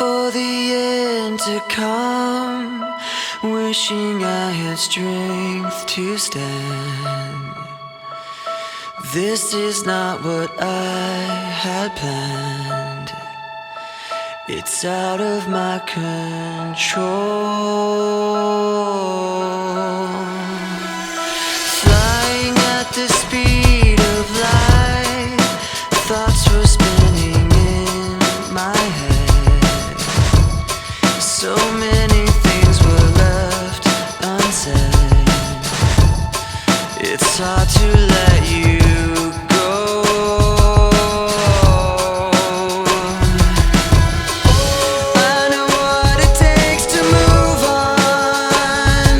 for the end to come, wishing I had strength to stand. This is not what I had planned. It's out of my control. Flying at the speed of light, thoughts were spinning in my head. So many things were left unsaid. It's hard to let you go. I know what it takes to move on.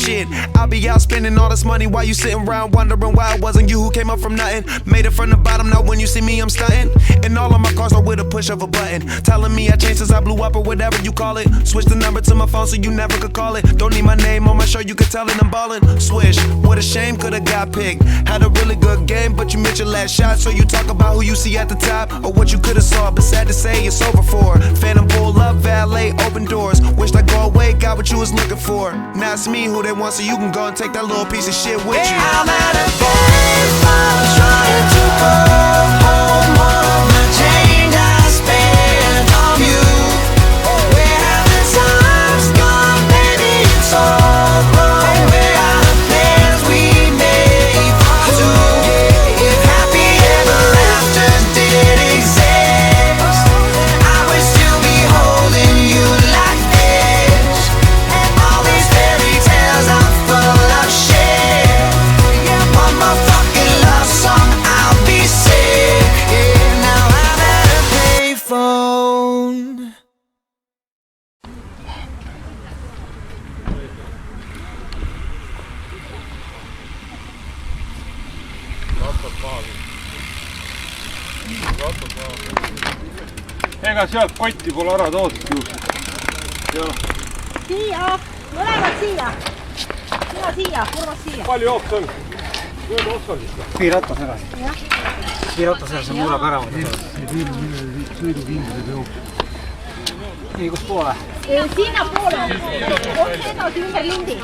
shit. I'll be out spending all this money while you sitting around wondering why it wasn't you who came up from nothing. Made it from the bottom, now when you see me I'm stunting. And all of my cars are with a push of a button, telling me I changed since I blew up or whatever you call it. Switch the number to my phone so you never could call it. Don't need my name on my show, you could tell it I'm ballin'. Swish, what a shame, could've got picked. Had a really good game, but you missed your last shot. So you talk about who you see at the top or what you could've saw, but sad to say it's over for. Phantom pull up, valet, open doors. Wished I go away, got what you was looking for. Now it's me who they want, so you can go and take that little piece of shit with you. I'm at a payphone trying to go home. All of my change I spent on you. Where have the times gone, baby? It's all wrong. Where are the plans we made for two? If happy ever after did exist, I would still be holding you like this. All these fairy tales are full of shit. One more fucking love song, I'll be sick. Now I'm at a payphone. Ega sealt kotti pole ära toodud juuksed. Siia, mõlemad siia. Sina siia, Urmas siia. Palju jooks on? Mööda otsa siis. Piiratas ära. Piiratas ära, see muudab ära. Nii, kus poole? Sinna poole. Otse edasi ümber lindi.